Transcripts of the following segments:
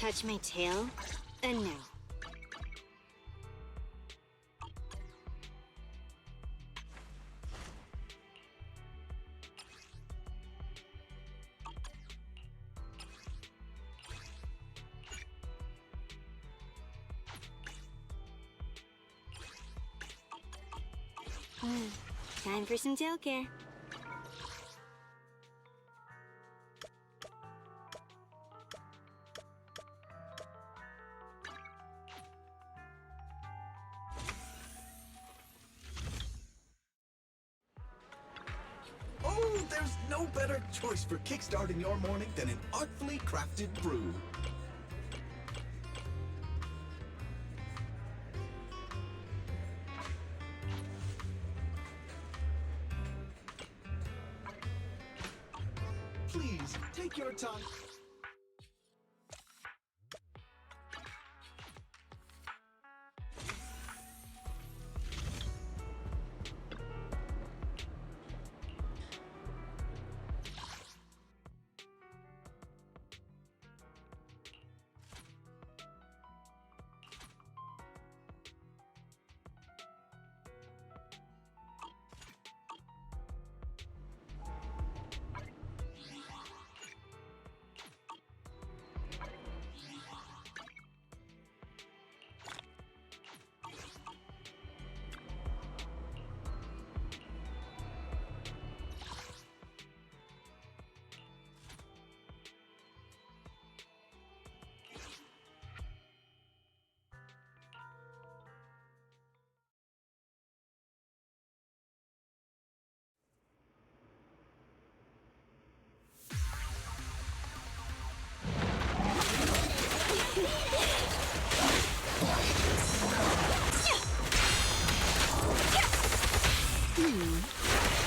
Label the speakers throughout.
Speaker 1: Touch my tail? No. Time for some tail care.
Speaker 2: Oh, there's no better choice for kickstarting your morning than an artfully crafted brew. Please, take your time.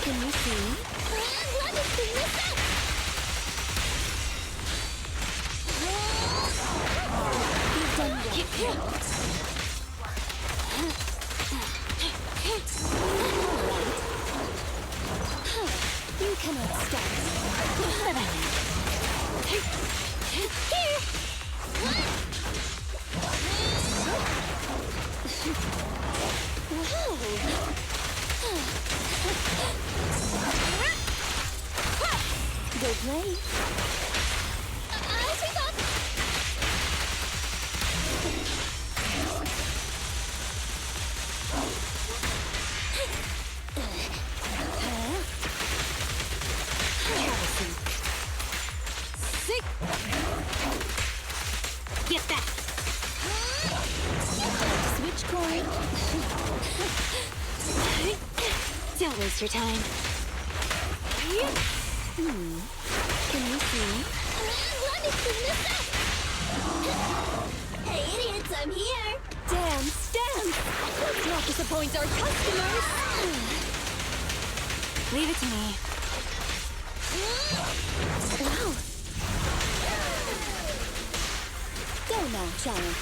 Speaker 1: Can you see?
Speaker 3: Let me clean this up!
Speaker 1: You've done well. You cannot stop me.
Speaker 3: Here!
Speaker 1: Go play.
Speaker 3: I take off!
Speaker 1: Sick. Get back. Switch coin. Don't waste your time. Can you see?
Speaker 3: Let me clean this up! Hey, idiots, I'm here!
Speaker 1: Dance, dance! Let's not disappoint our customers! Leave it to me. Wow! Go now, child.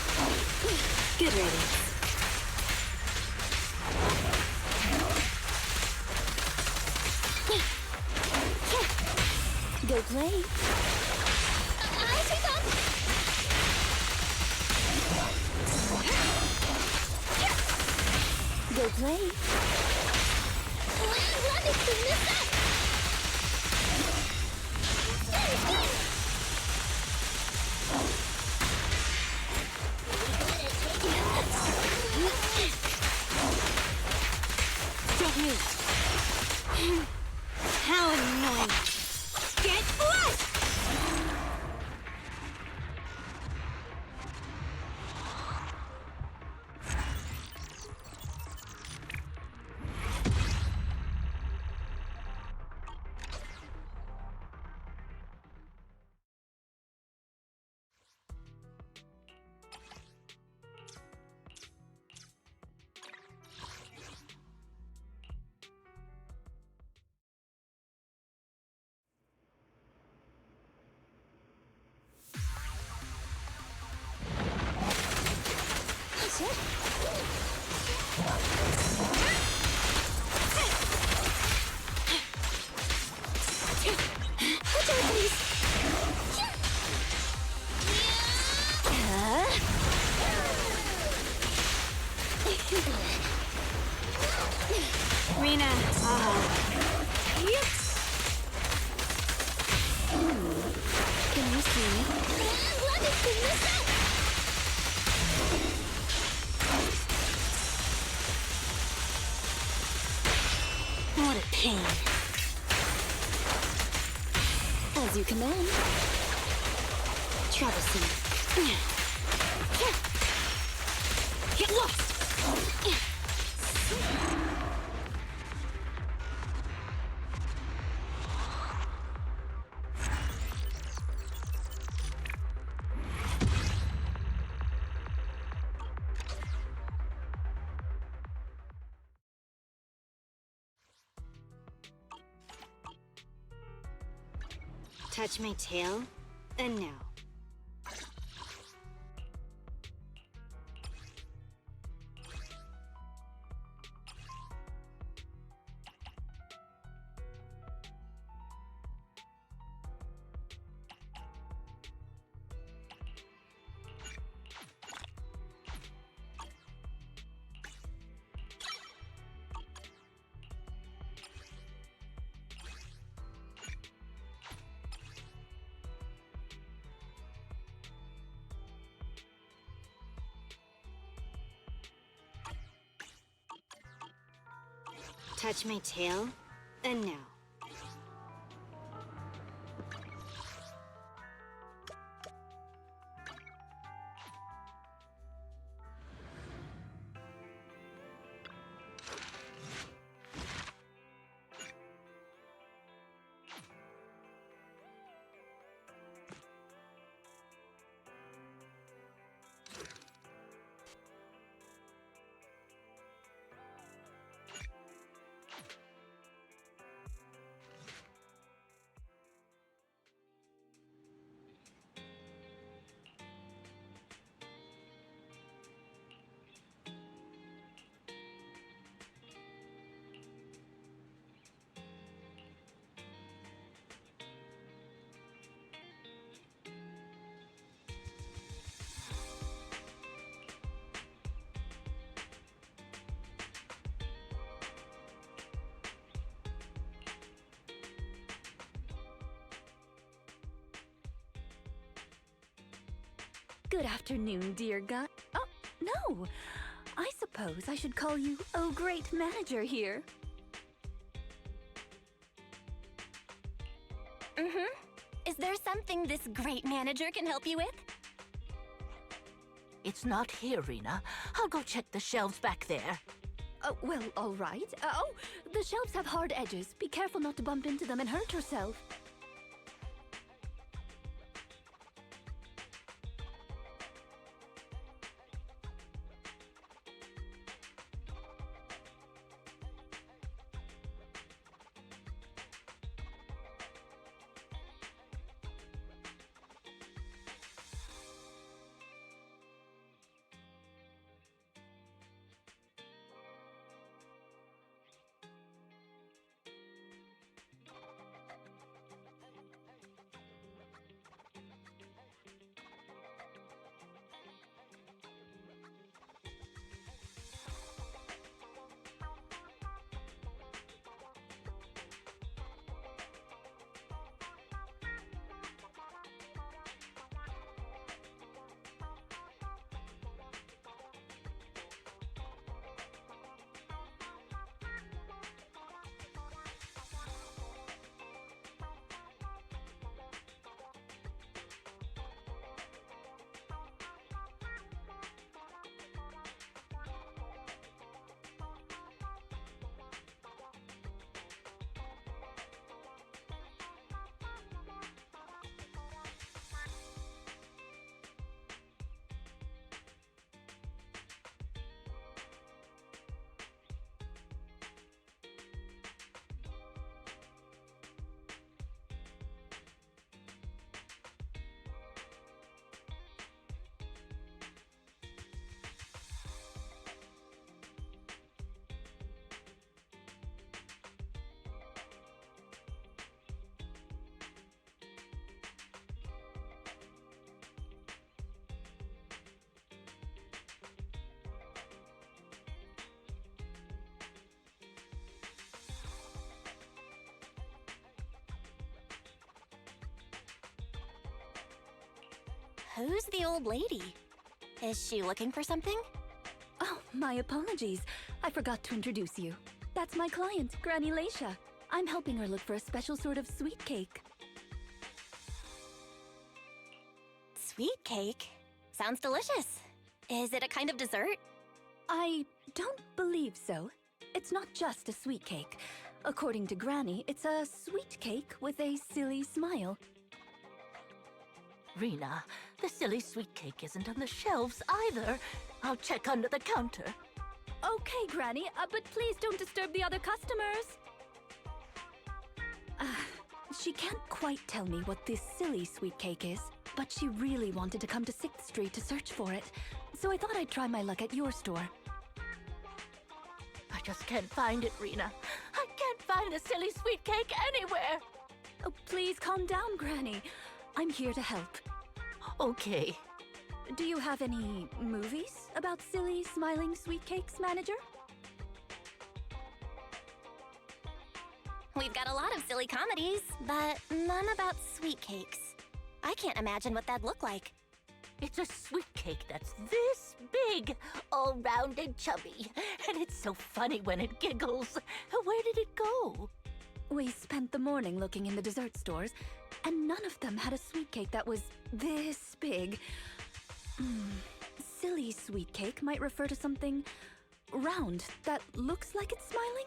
Speaker 1: Good riddance. Go play.
Speaker 3: I take off!
Speaker 1: Go play.
Speaker 3: Let me clean this up!
Speaker 1: Don't move. How annoying. Get flushed! pain. As you command. Traversing. Get lost! Touch my tail, and now. Touch my tail, and now.
Speaker 4: Good afternoon, dear guy. Oh, no. I suppose I should call you, oh, great manager here.
Speaker 1: Is there something this great manager can help you with?
Speaker 5: It's not here, Rina. I'll go check the shelves back there.
Speaker 4: Oh, well, all right. Oh, the shelves have hard edges. Be careful not to bump into them and hurt yourself.
Speaker 1: Who's the old lady? Is she looking for something?
Speaker 4: Oh, my apologies. I forgot to introduce you. That's my client, Granny Laisha. I'm helping her look for a special sort of sweet cake.
Speaker 3: Sweet cake? Sounds delicious. Is it a kind of dessert?
Speaker 4: I don't believe so. It's not just a sweet cake. According to Granny, it's a sweet cake with a silly smile.
Speaker 5: Rina, the silly sweet cake isn't on the shelves either. I'll check under the counter.
Speaker 4: Okay, Granny, but please don't disturb the other customers. She can't quite tell me what this silly sweet cake is, but she really wanted to come to 6th Street to search for it, so I thought I'd try my luck at your store.
Speaker 5: I just can't find it, Rina. I can't find the silly sweet cake anywhere.
Speaker 4: Oh, please calm down, Granny. I'm here to help.
Speaker 5: Okay.
Speaker 4: Do you have any movies about silly, smiling sweet cakes, manager?
Speaker 3: We've got a lot of silly comedies, but none about sweet cakes. I can't imagine what that'd look like.
Speaker 5: It's a sweet cake that's this big, all round and chubby. And it's so funny when it giggles. Where did it go?
Speaker 4: We spent the morning looking in the dessert stores, and none of them had a sweet cake that was this big. Silly sweet cake might refer to something round that looks like it's smiling?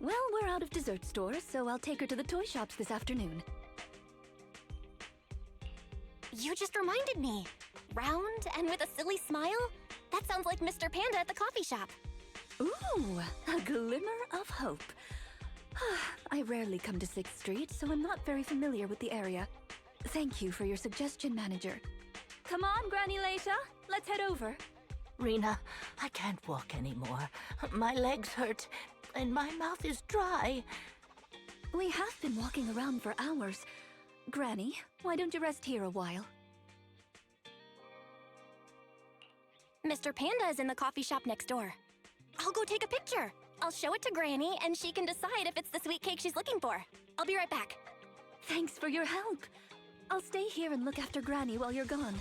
Speaker 4: Well, we're out of dessert stores, so I'll take her to the toy shops this afternoon.
Speaker 3: You just reminded me. Round and with a silly smile? That sounds like Mr. Panda at the coffee shop.
Speaker 4: Ooh, a glimmer of hope. I rarely come to 6th Street, so I'm not very familiar with the area. Thank you for your suggestion, manager. Come on, Granny Leisha. Let's head over.
Speaker 5: Rina, I can't walk anymore. My legs hurt, and my mouth is dry.
Speaker 4: We have been walking around for hours. Granny, why don't you rest here a while?
Speaker 3: Mr. Panda is in the coffee shop next door. I'll go take a picture. I'll show it to Granny, and she can decide if it's the sweet cake she's looking for. I'll be right back.
Speaker 4: Thanks for your help. I'll stay here and look after Granny while you're gone.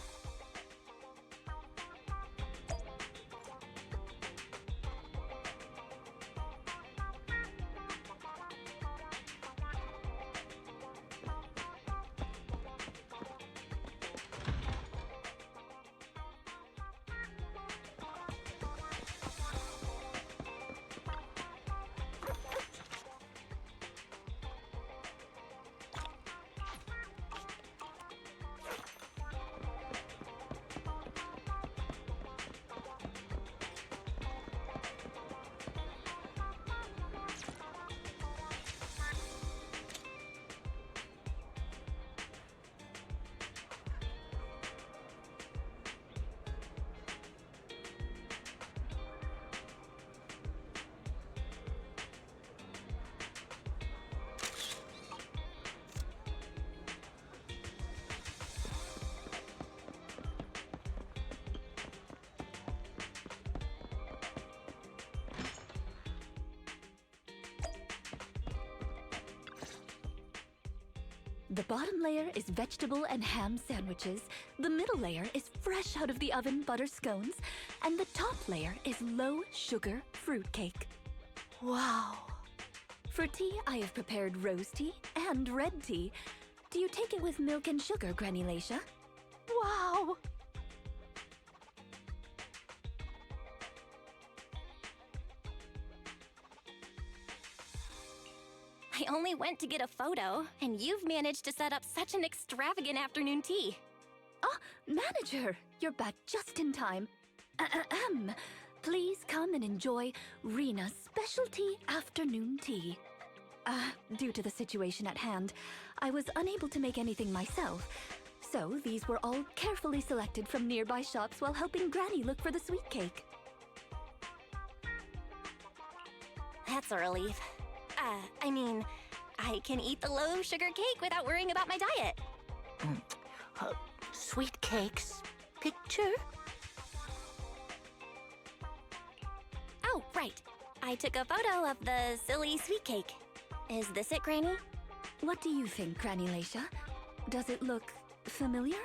Speaker 4: The bottom layer is vegetable and ham sandwiches, the middle layer is fresh out of the oven butter scones, and the top layer is low-sugar fruitcake.
Speaker 5: Wow.
Speaker 4: For tea, I have prepared rose tea and red tea. Do you take it with milk and sugar, Granny Leisha?
Speaker 5: Wow.
Speaker 3: I only went to get a photo, and you've managed to set up such an extravagant afternoon tea.
Speaker 4: Ah, manager, you're back just in time. Please come and enjoy Rina's specialty afternoon tea. Due to the situation at hand, I was unable to make anything myself, so these were all carefully selected from nearby shops while helping Granny look for the sweet cake.
Speaker 3: That's a relief. I can eat the low-sugar cake without worrying about my diet.
Speaker 5: Sweet cakes. Picture?
Speaker 3: Oh, right. I took a photo of the silly sweet cake. Is this it, Granny?
Speaker 4: What do you think, Granny Leisha? Does it look familiar?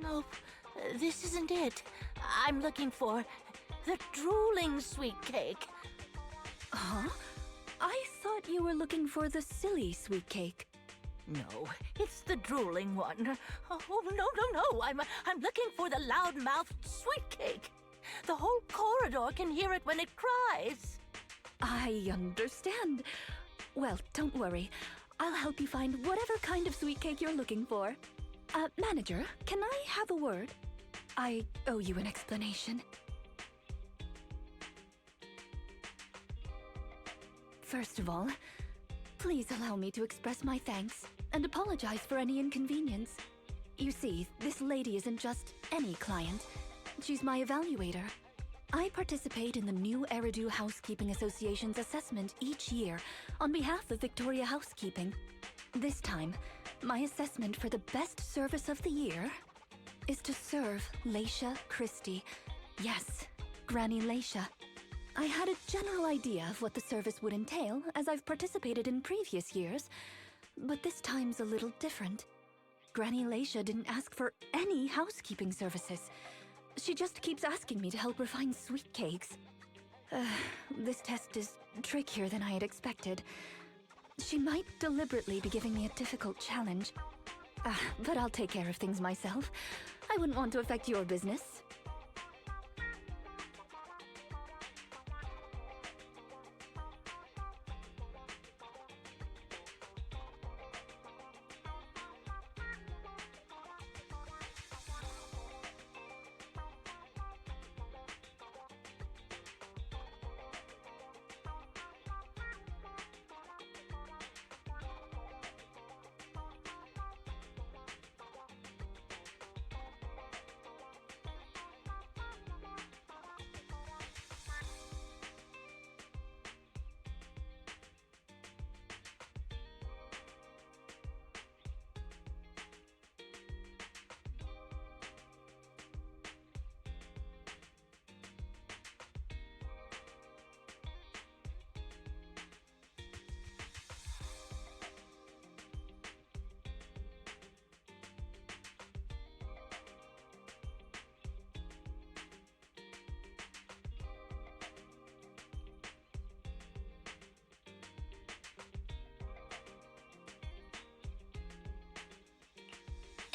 Speaker 5: Nope, this isn't it. I'm looking for the drooling sweet cake.
Speaker 4: Huh? I thought you were looking for the silly sweet cake.
Speaker 5: No, it's the drooling one. Oh, no. I'm looking for the loud-mouthed sweet cake. The whole corridor can hear it when it cries.
Speaker 4: I understand. Well, don't worry. I'll help you find whatever kind of sweet cake you're looking for. Manager, can I have a word? I owe you an explanation. First of all, please allow me to express my thanks and apologize for any inconvenience. You see, this lady isn't just any client. She's my evaluator. I participate in the new Eridu Housekeeping Association's assessment each year on behalf of Victoria Housekeeping. This time, my assessment for the best service of the year is to serve Leisha Christie. Yes, Granny Leisha. I had a general idea of what the service would entail, as I've participated in previous years, but this time's a little different. Granny Leisha didn't ask for any housekeeping services. She just keeps asking me to help her find sweet cakes. This test is trickier than I had expected. She might deliberately be giving me a difficult challenge. But I'll take care of things myself. I wouldn't want to affect your business.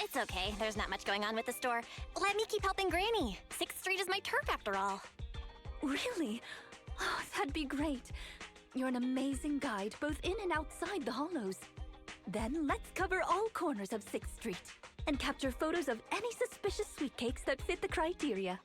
Speaker 3: It's okay, there's not much going on with the store. Let me keep helping Granny. 6th Street is my turf after all.
Speaker 4: Really? Oh, that'd be great. You're an amazing guide, both in and outside the hollows. Then let's cover all corners of 6th Street and capture photos of any suspicious sweet cakes that fit the criteria.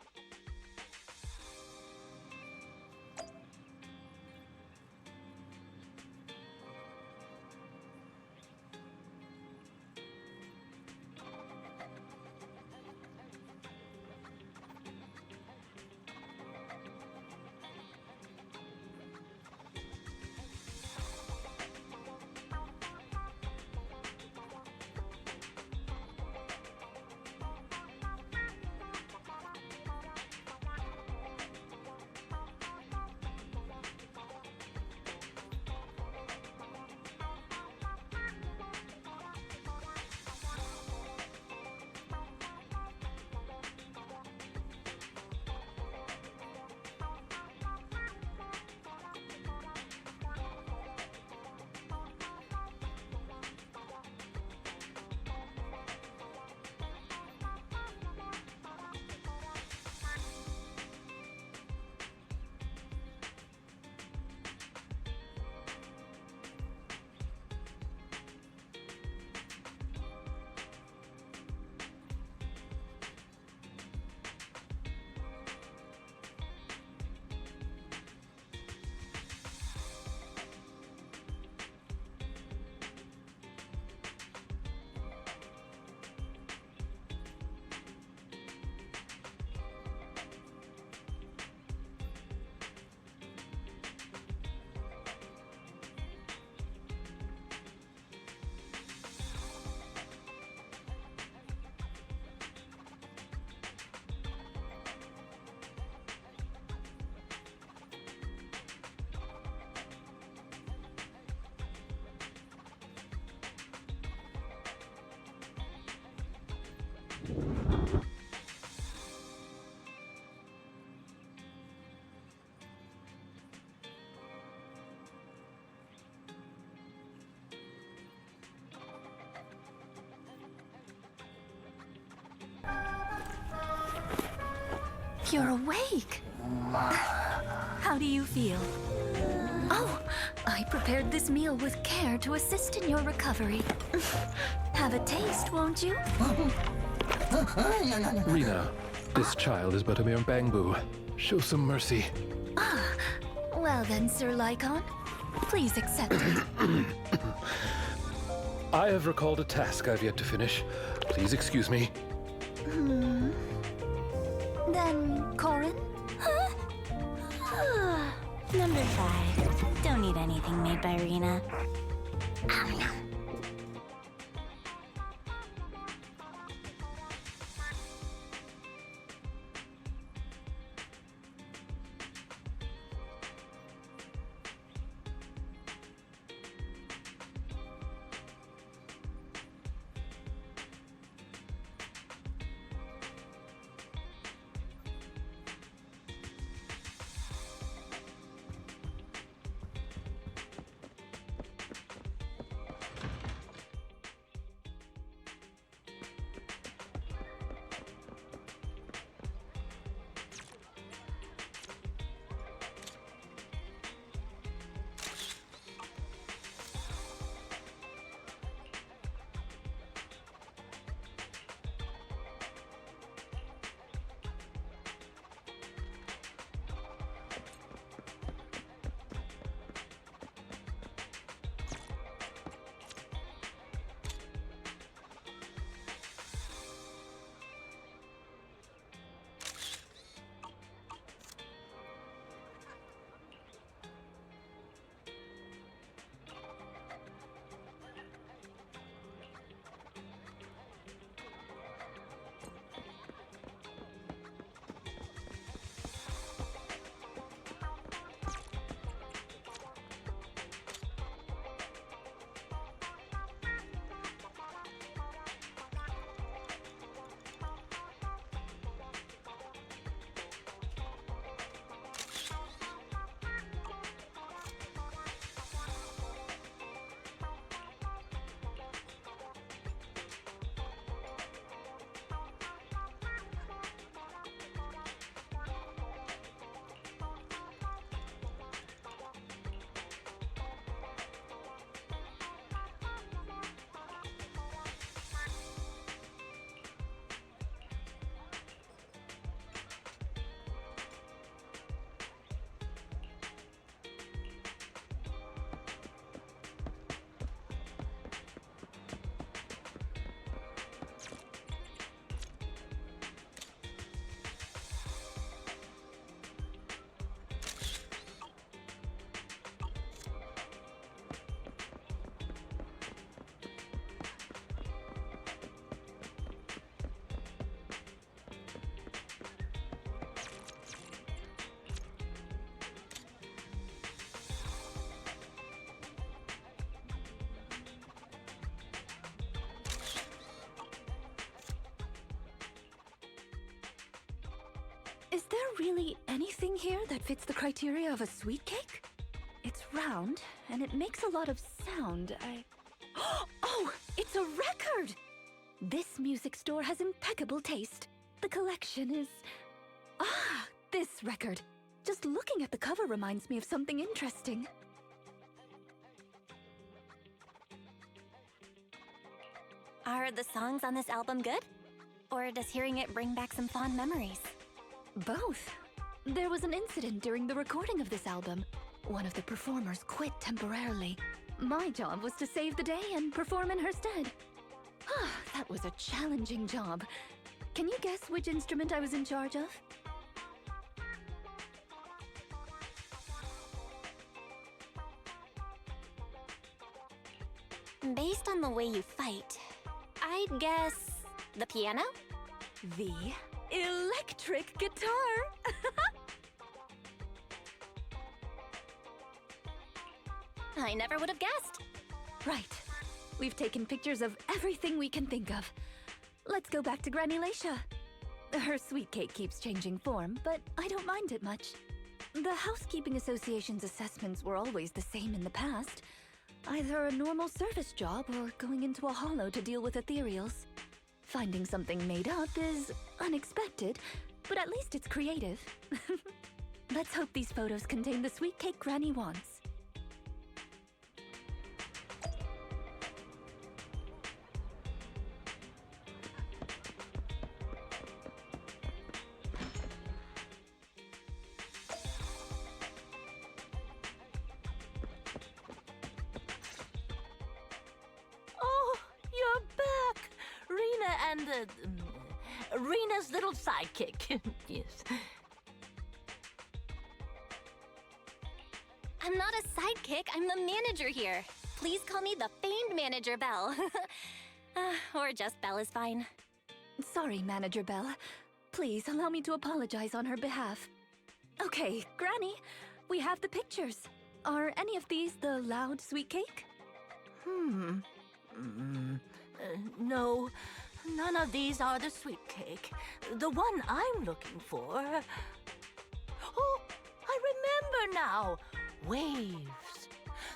Speaker 4: You're awake. How do you feel? Oh, I prepared this meal with care to assist in your recovery. Have a taste, won't you?
Speaker 6: Rina, this child is but a mere bangbu. Show some mercy.
Speaker 4: Well then, Sir Lycon, please accept it.
Speaker 6: I have recalled a task I've yet to finish. Please excuse me.
Speaker 4: Then, Corin?
Speaker 3: Number 5. Don't eat anything made by Rina.
Speaker 4: Is there really anything here that fits the criteria of a sweet cake? It's round, and it makes a lot of sound. Oh, it's a record! This music store has impeccable taste. The collection is... this record. Just looking at the cover reminds me of something interesting.
Speaker 3: Are the songs on this album good? Or does hearing it bring back some fond memories?
Speaker 4: Both. There was an incident during the recording of this album. One of the performers quit temporarily. My job was to save the day and perform in her stead. That was a challenging job. Can you guess which instrument I was in charge of?
Speaker 3: Based on the way you fight, I'd guess the piano?
Speaker 4: The electric guitar!
Speaker 3: I never would have guessed.
Speaker 4: Right. We've taken pictures of everything we can think of. Let's go back to Granny Laisha. Her sweet cake keeps changing form, but I don't mind it much. The Housekeeping Association's assessments were always the same in the past. Either a normal service job or going into a hollow to deal with ethereals. Finding something made up is unexpected, but at least it's creative. Let's hope these photos contain the sweet cake Granny wants.
Speaker 5: Oh, you're back! Rina and, Rina's little sidekick. Yes.
Speaker 3: I'm not a sidekick, I'm the manager here. Please call me the famed manager Belle. Or just Belle is fine.
Speaker 4: Sorry, Manager Belle. Please allow me to apologize on her behalf. Okay, Granny, we have the pictures. Are any of these the loud sweet cake?
Speaker 5: No, none of these are the sweet cake. The one I'm looking for... Oh, I remember now! Waves.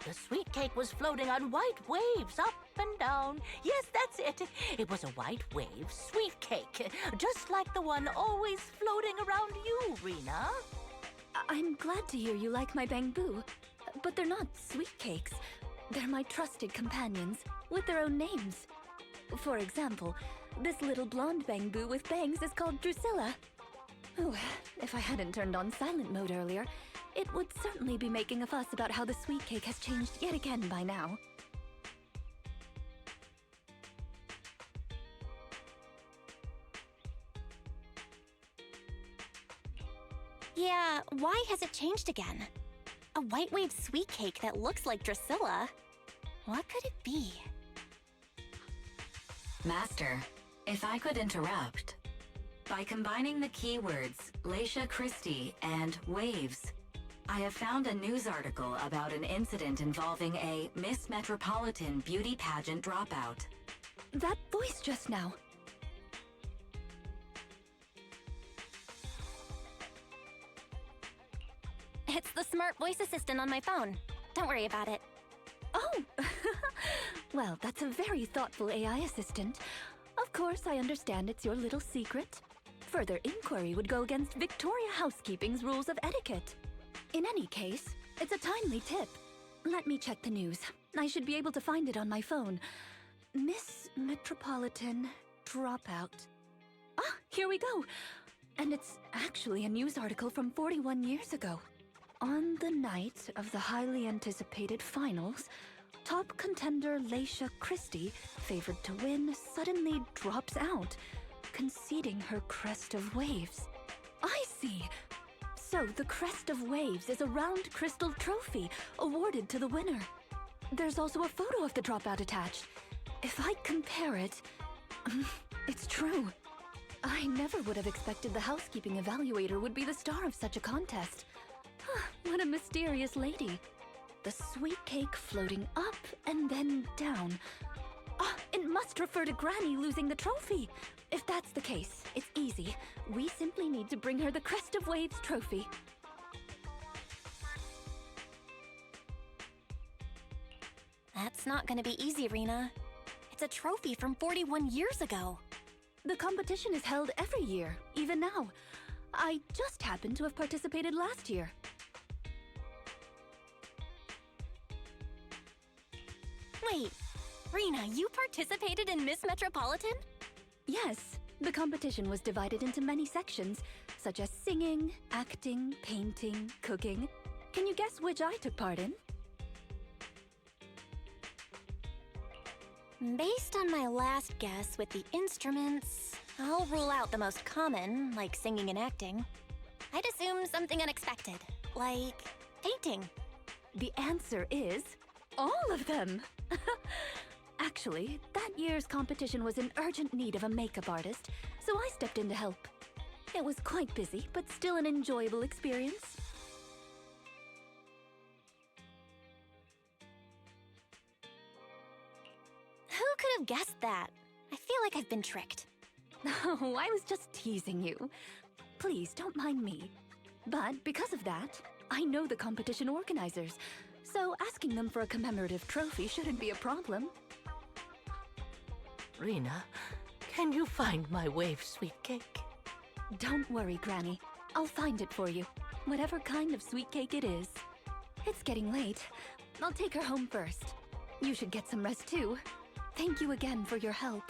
Speaker 5: The sweet cake was floating on white waves up and down. Yes, that's it. It was a white wave sweet cake, just like the one always floating around you, Rina.
Speaker 4: I'm glad to hear you like my bamboo, but they're not sweet cakes. They're my trusted companions, with their own names. For example, this little blonde bamboo with bangs is called Drusilla. Ooh, if I hadn't turned on silent mode earlier, it would certainly be making a fuss about how the sweet cake has changed yet again by now.
Speaker 3: Yeah, why has it changed again? A white wave sweet cake that looks like Drusilla? What could it be?
Speaker 7: Master, if I could interrupt. By combining the keywords Laisha Christie and waves, I have found a news article about an incident involving a Miss Metropolitan beauty pageant dropout.
Speaker 4: That voice just now.
Speaker 3: It's the smart voice assistant on my phone. Don't worry about it.
Speaker 4: Oh! Well, that's a very thoughtful AI assistant. Of course, I understand it's your little secret. Further inquiry would go against Victoria Housekeeping's rules of etiquette. In any case, it's a timely tip. Let me check the news. I should be able to find it on my phone. Miss Metropolitan dropout. Ah, here we go. And it's actually a news article from 41 years ago. On the night of the highly anticipated finals, top contender Laisha Christie, favored to win, suddenly drops out, conceding her crest of waves. I see. So the crest of waves is a round crystal trophy awarded to the winner. There's also a photo of the dropout attached. If I compare it, it's true. I never would have expected the housekeeping evaluator would be the star of such a contest. What a mysterious lady. The sweet cake floating up and then down. It must refer to Granny losing the trophy. If that's the case, it's easy. We simply need to bring her the Crest of Waves trophy.
Speaker 3: That's not gonna be easy, Rina. It's a trophy from 41 years ago.
Speaker 4: The competition is held every year, even now. I just happened to have participated last year.
Speaker 3: Wait, Rina, you participated in Miss Metropolitan?
Speaker 4: Yes, the competition was divided into many sections, such as singing, acting, painting, cooking. Can you guess which I took part in?
Speaker 3: Based on my last guess with the instruments, I'll rule out the most common, like singing and acting. I'd assume something unexpected, like painting.
Speaker 4: The answer is all of them! Actually, that year's competition was in urgent need of a makeup artist, so I stepped in to help. It was quite busy, but still an enjoyable experience.
Speaker 3: Who could have guessed that? I feel like I've been tricked.
Speaker 4: Oh, I was just teasing you. Please, don't mind me. But because of that, I know the competition organizers, so asking them for a commemorative trophy shouldn't be a problem.
Speaker 5: Rina, can you find my wave sweet cake?
Speaker 4: Don't worry, Granny. I'll find it for you. Whatever kind of sweet cake it is. It's getting late. I'll take her home first. You should get some rest too. Thank you again for your help.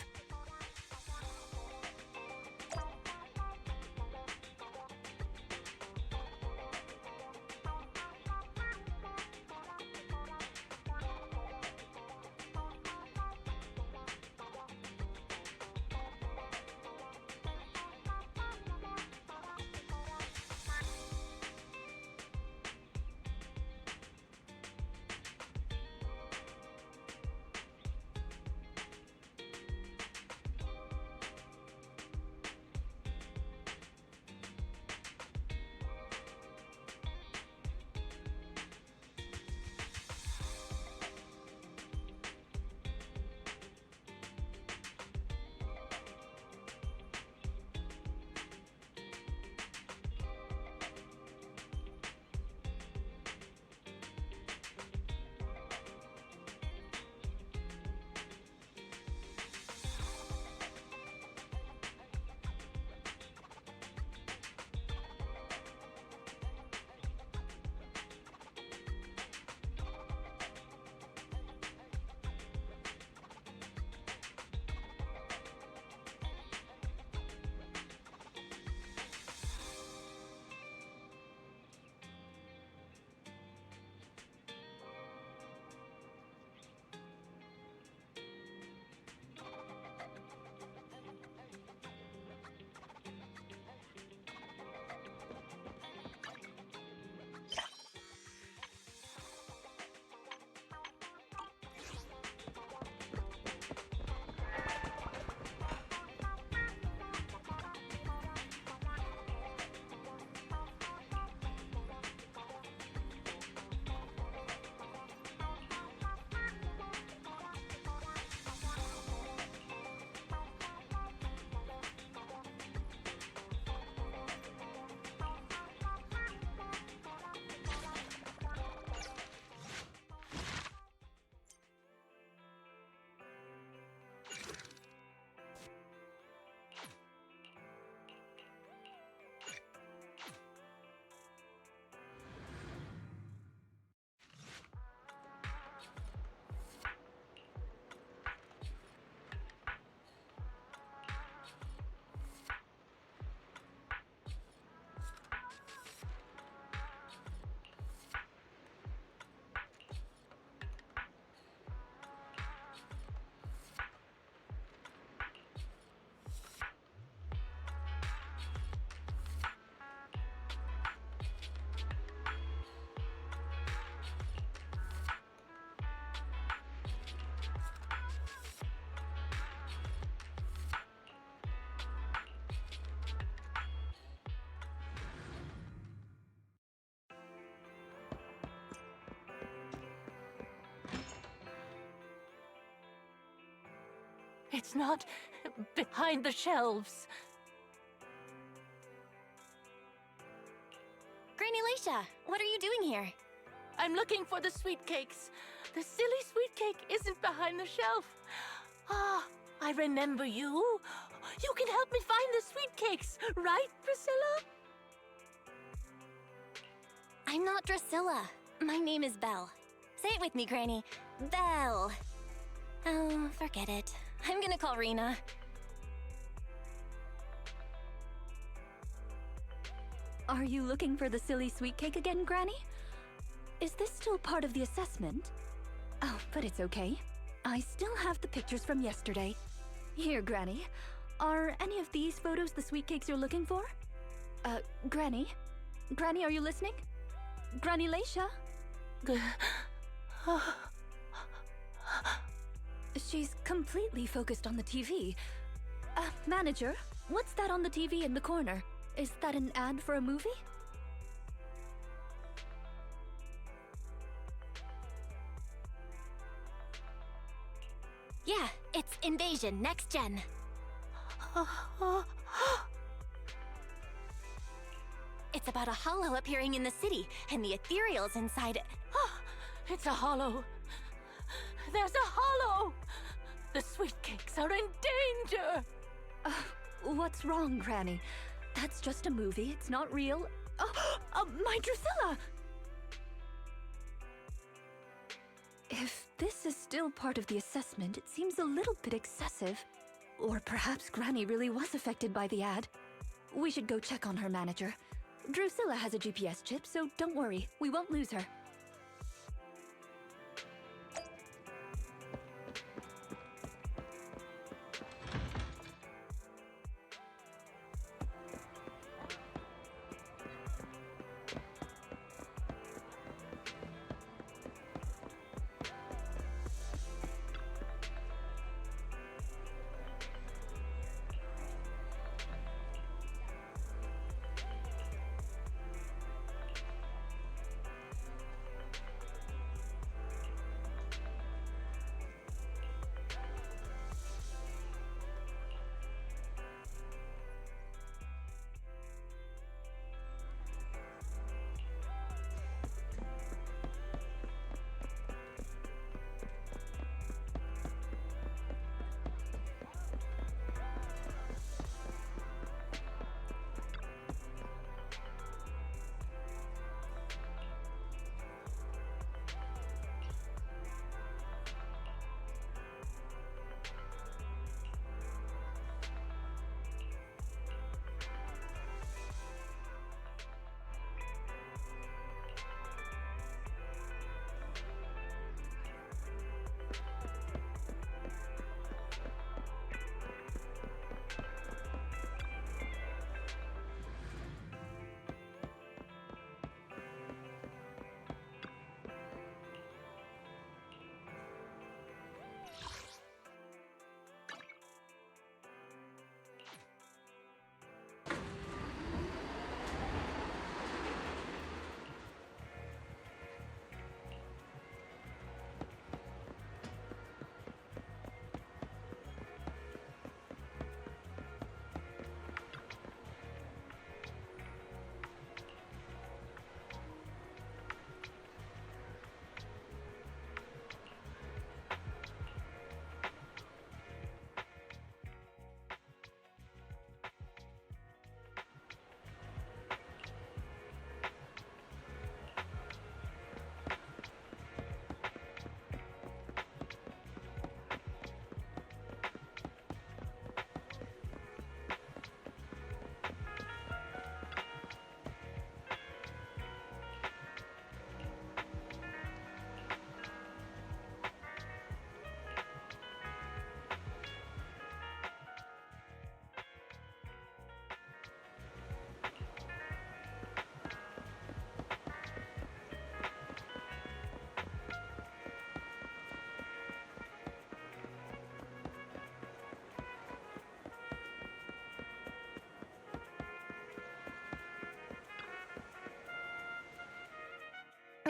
Speaker 5: It's not behind the shelves.
Speaker 3: Granny Leisha, what are you doing here?
Speaker 5: I'm looking for the sweet cakes. The silly sweet cake isn't behind the shelf. Ah, I remember you. You can help me find the sweet cakes, right, Priscilla?
Speaker 3: I'm not Drusilla. My name is Belle. Say it with me, Granny. Belle. Oh, forget it. I'm gonna call Rina.
Speaker 4: Are you looking for the silly sweet cake again, Granny? Is this still part of the assessment? Oh, but it's okay. I still have the pictures from yesterday. Here, Granny. Are any of these photos the sweet cakes you're looking for? Granny? Granny, are you listening? Granny Leisha? She's completely focused on the TV. Manager, what's that on the TV in the corner? Is that an ad for a movie?
Speaker 3: Yeah, it's Invasion Next Gen. It's about a hollow appearing in the city, and the ethereals inside it.
Speaker 5: It's a hollow. There's a hollow! The sweet cakes are in danger!
Speaker 4: What's wrong, Granny? That's just a movie. It's not real. My Drusilla! If this is still part of the assessment, it seems a little bit excessive. Or perhaps Granny really was affected by the ad. We should go check on her manager. Drusilla has a GPS chip, so don't worry. We won't lose her.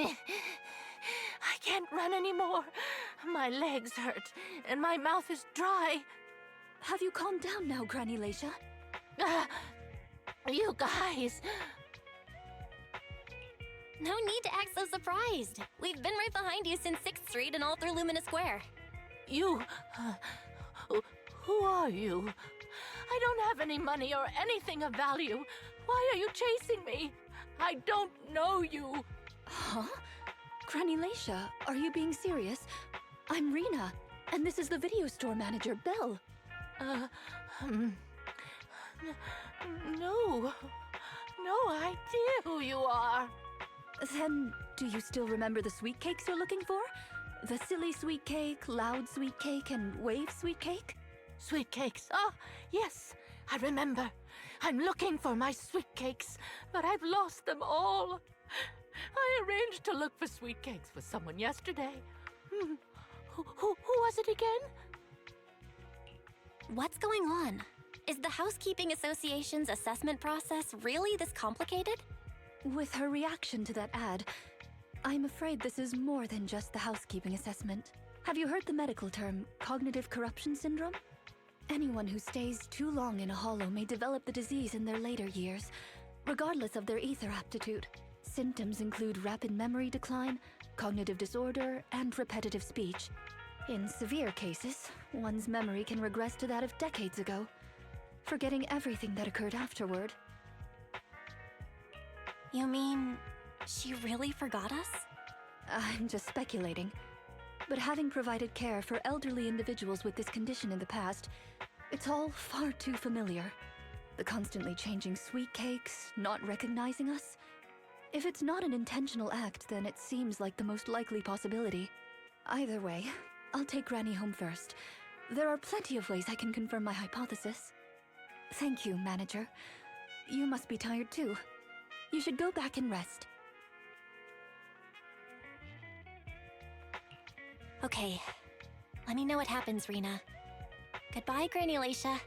Speaker 5: I can't run anymore. My legs hurt, and my mouth is dry.
Speaker 4: Have you calmed down now, Granny Leisha?
Speaker 5: You guys.
Speaker 3: No need to act so surprised. We've been right behind you since 6th Street and all through Lumina Square.
Speaker 5: You. Who are you? I don't have any money or anything of value. Why are you chasing me? I don't know you.
Speaker 4: Huh? Granny Leisha, are you being serious? I'm Rina, and this is the video store manager, Belle.
Speaker 5: No. No idea who you are.
Speaker 4: Then, do you still remember the sweet cakes you're looking for? The silly sweet cake, loud sweet cake, and wave sweet cake?
Speaker 5: Sweet cakes. Oh, yes, I remember. I'm looking for my sweet cakes, but I've lost them all. I arranged to look for sweet cakes for someone yesterday. Who was it again?
Speaker 3: What's going on? Is the Housekeeping Association's assessment process really this complicated?
Speaker 4: With her reaction to that ad, I'm afraid this is more than just the housekeeping assessment. Have you heard the medical term, cognitive corruption syndrome? Anyone who stays too long in a hollow may develop the disease in their later years, regardless of their ether aptitude. Symptoms include rapid memory decline, cognitive disorder, and repetitive speech. In severe cases, one's memory can regress to that of decades ago, forgetting everything that occurred afterward.
Speaker 3: You mean she really forgot us?
Speaker 4: I'm just speculating. But having provided care for elderly individuals with this condition in the past, it's all far too familiar. The constantly changing sweet cakes, not recognizing us. If it's not an intentional act, then it seems like the most likely possibility. Either way, I'll take Granny home first. There are plenty of ways I can confirm my hypothesis. Thank you, Manager. You must be tired too. You should go back and rest.
Speaker 3: Okay. Let me know what happens, Rina. Goodbye, Granny Laisha.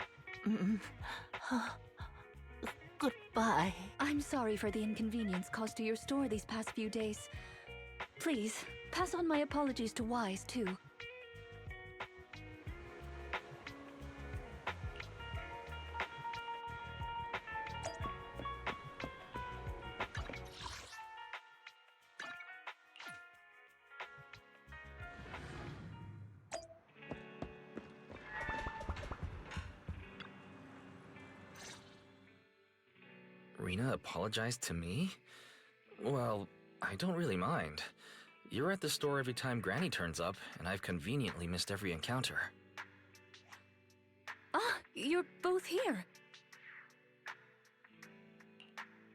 Speaker 5: Goodbye.
Speaker 4: I'm sorry for the inconvenience caused to your store these past few days. Please, pass on my apologies to Wise, too.
Speaker 8: Rina apologized to me? Well, I don't really mind. You're at the store every time Granny turns up, and I've conveniently missed every encounter.
Speaker 4: Ah, you're both here.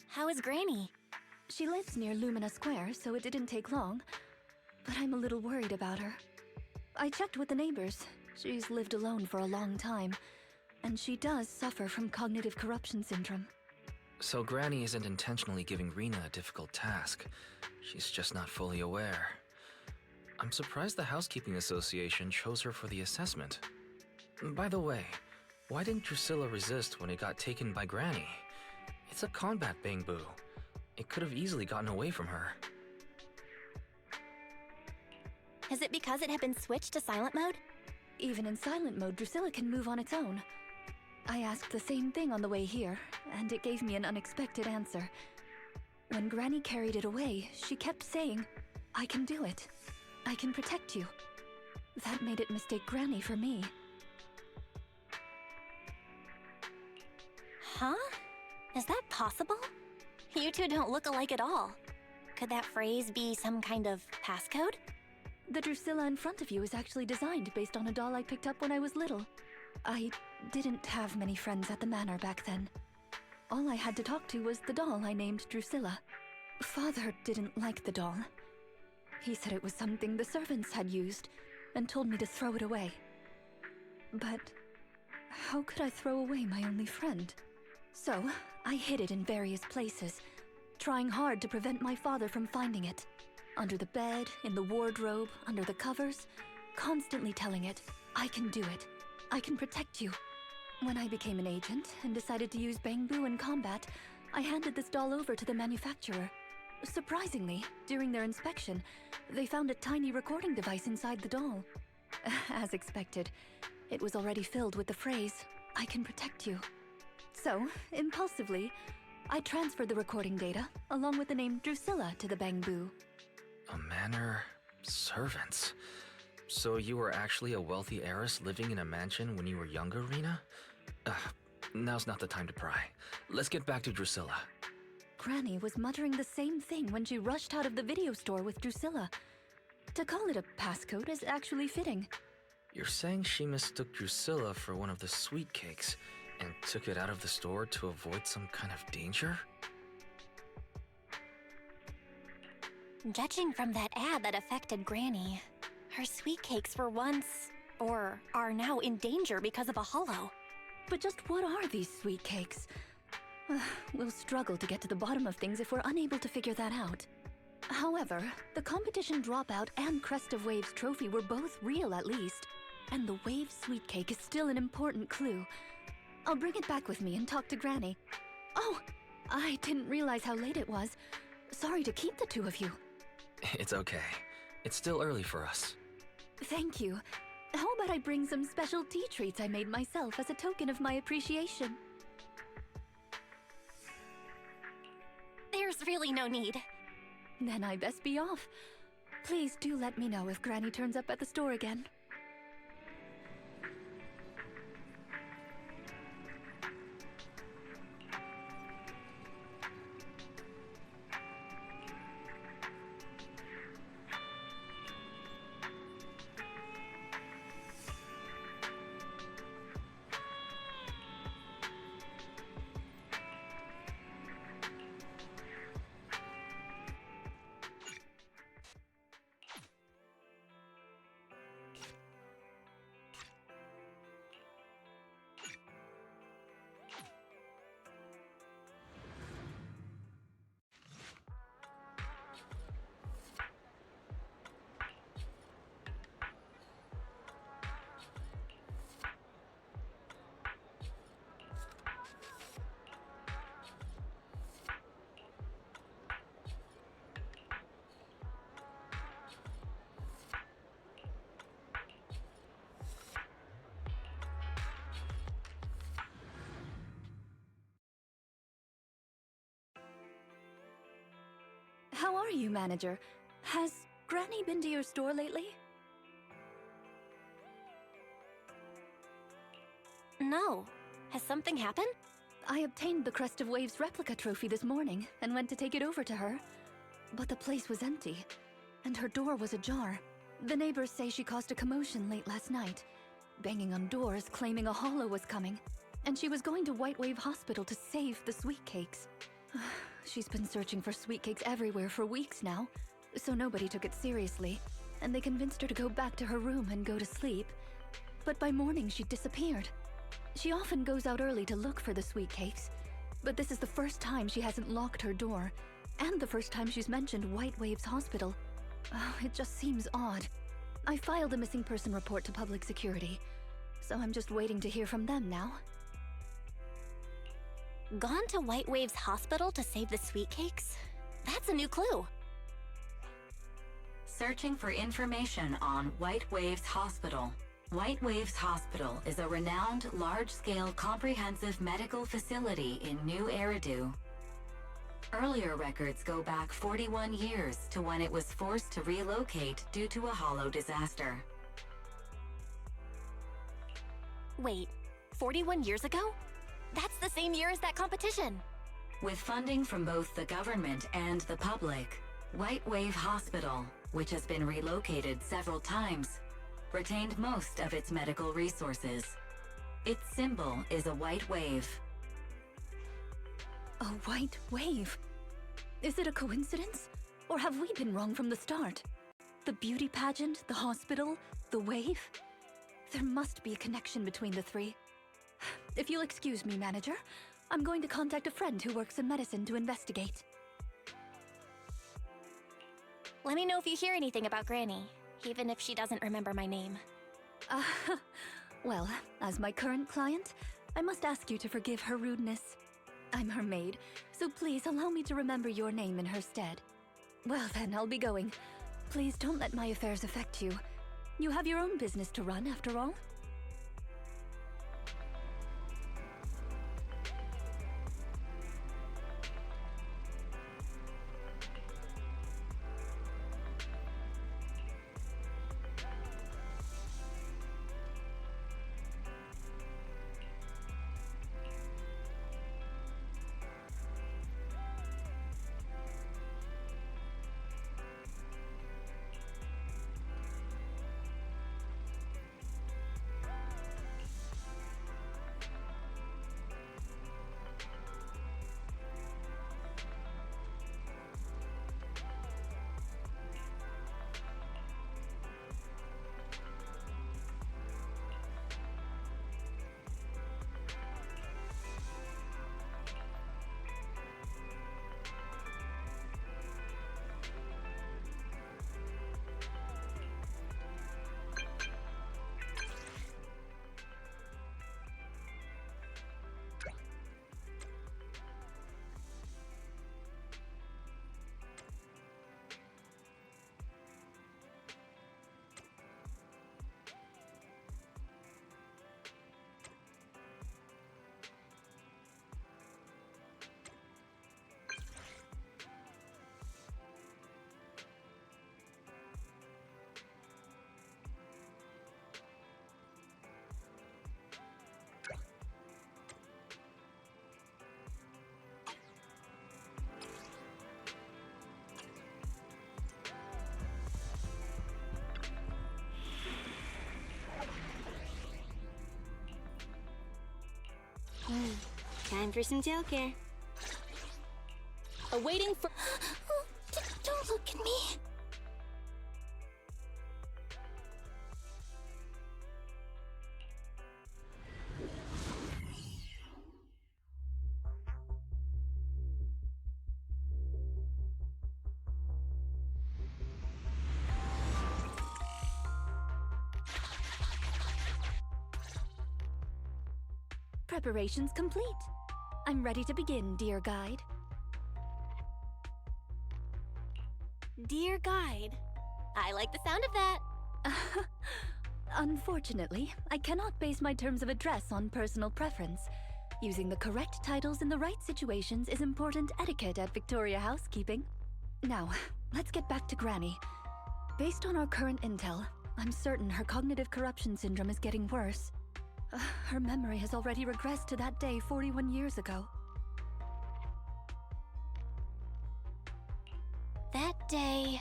Speaker 3: How is Granny?
Speaker 4: She lives near Lumina Square, so it didn't take long. But I'm a little worried about her. I checked with the neighbors. She's lived alone for a long time, and she does suffer from cognitive corruption syndrome.
Speaker 8: So Granny isn't intentionally giving Rina a difficult task. She's just not fully aware. I'm surprised the Housekeeping Association chose her for the assessment. By the way, why didn't Drusilla resist when it got taken by Granny? It's a combat bamboo. It could have easily gotten away from her.
Speaker 3: Is it because it had been switched to silent mode?
Speaker 4: Even in silent mode, Drusilla can move on its own. I asked the same thing on the way here, and it gave me an unexpected answer. When Granny carried it away, she kept saying, "I can do it. I can protect you." That made it mistake Granny for me.
Speaker 3: Huh? Is that possible? You two don't look alike at all. Could that phrase be some kind of passcode?
Speaker 4: The Drusilla in front of you is actually designed based on a doll I picked up when I was little. I didn't have many friends at the manor back then. All I had to talk to was the doll I named Drusilla. Father didn't like the doll. He said it was something the servants had used, and told me to throw it away. But how could I throw away my only friend? So, I hid it in various places, trying hard to prevent my father from finding it. Under the bed, in the wardrobe, under the covers, constantly telling it, "I can do it. I can protect you." When I became an agent and decided to use bamboo in combat, I handed this doll over to the manufacturer. Surprisingly, during their inspection, they found a tiny recording device inside the doll. As expected, it was already filled with the phrase, "I can protect you." So, impulsively, I transferred the recording data, along with the name Drusilla, to the bamboo.
Speaker 8: A manor... servants. So you were actually a wealthy heiress living in a mansion when you were younger, Rina? Now's not the time to pry. Let's get back to Drusilla.
Speaker 4: Granny was muttering the same thing when she rushed out of the video store with Drusilla. To call it a passcode is actually fitting.
Speaker 8: You're saying she mistook Drusilla for one of the sweet cakes and took it out of the store to avoid some kind of danger?
Speaker 3: Judging from that ad that affected Granny, her sweet cakes were once, or are now, in danger because of a hollow.
Speaker 4: But just what are these sweet cakes? We'll struggle to get to the bottom of things if we're unable to figure that out. However, the competition dropout and Crest of Waves trophy were both real at least, and the Wave sweet cake is still an important clue. I'll bring it back with me and talk to Granny. Oh, I didn't realize how late it was. Sorry to keep the two of you.
Speaker 8: It's okay. It's still early for us.
Speaker 4: Thank you. How about I bring some special tea treats I made myself as a token of my appreciation?
Speaker 3: There's really no need.
Speaker 4: Then I best be off. Please do let me know if Granny turns up at the store again. How are you, manager? Has Granny been to your store lately?
Speaker 3: No. Has something happened?
Speaker 4: I obtained the Crest of Waves replica trophy this morning and went to take it over to her. But the place was empty, and her door was ajar. The neighbors say she caused a commotion late last night, banging on doors claiming a hollow was coming, and she was going to White Wave Hospital to save the sweet cakes. She's been searching for sweet cakes everywhere for weeks now, so nobody took it seriously, and they convinced her to go back to her room and go to sleep. But by morning, she disappeared. She often goes out early to look for the sweet cakes, but this is the first time she hasn't locked her door, and the first time she's mentioned White Waves Hospital. It just seems odd. I filed a missing person report to public security, so I'm just waiting to hear from them now.
Speaker 3: Gone to White Waves Hospital to save the sweet cakes? That's a new clue.
Speaker 7: Searching for information on White Waves Hospital. White Waves Hospital is a renowned, large-scale, comprehensive medical facility in New Eridu. Earlier records go back 41 years to when it was forced to relocate due to a hollow disaster.
Speaker 3: Wait, 41 years ago? That's the same year as that competition.
Speaker 7: With funding from both the government and the public, White Wave Hospital, which has been relocated several times, retained most of its medical resources. Its symbol is a white wave.
Speaker 4: A white wave? Is it a coincidence? Or have we been wrong from the start? The beauty pageant, the hospital, the wave? There must be a connection between the three. If you'll excuse me, manager, I'm going to contact a friend who works in medicine to investigate.
Speaker 3: Let me know if you hear anything about Granny, even if she doesn't remember my name.
Speaker 4: Well, as my current client, I must ask you to forgive her rudeness. I'm her maid, so please allow me to remember your name in her stead. Well then, I'll be going. Please don't let my affairs affect you. You have your own business to run, after all.
Speaker 1: Time for some jail care. Awaiting for...
Speaker 3: Don't look at me.
Speaker 4: Preparations complete. I'm ready to begin, dear guide.
Speaker 3: Dear guide. I like the sound of that.
Speaker 4: Unfortunately, I cannot base my terms of address on personal preference. Using the correct titles in the right situations is important etiquette at Victoria Housekeeping. Now, let's get back to Granny. Based on our current intel, I'm certain her cognitive corruption syndrome is getting worse. Her memory has already regressed to that day 41 years ago.
Speaker 3: That day,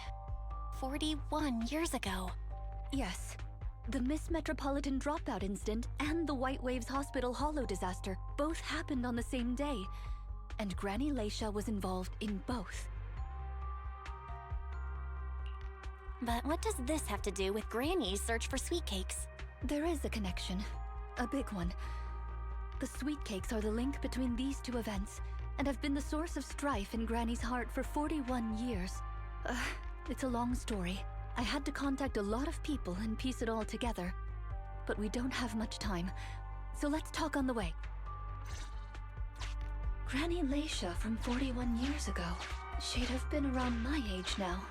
Speaker 3: 41 years ago.
Speaker 4: Yes. The Miss Metropolitan dropout incident and the White Waves Hospital Hollow disaster both happened on the same day, and Granny Leisha was involved in both.
Speaker 3: But what does this have to do with Granny's search for sweet cakes?
Speaker 4: There is a connection. A big one. The sweet cakes are the link between these two events, and have been the source of strife in Granny's heart for 41 years. It's a long story. I had to contact a lot of people and piece it all together. But we don't have much time, so let's talk on the way. Granny Leisha from 41 years ago. She'd have been around my age now.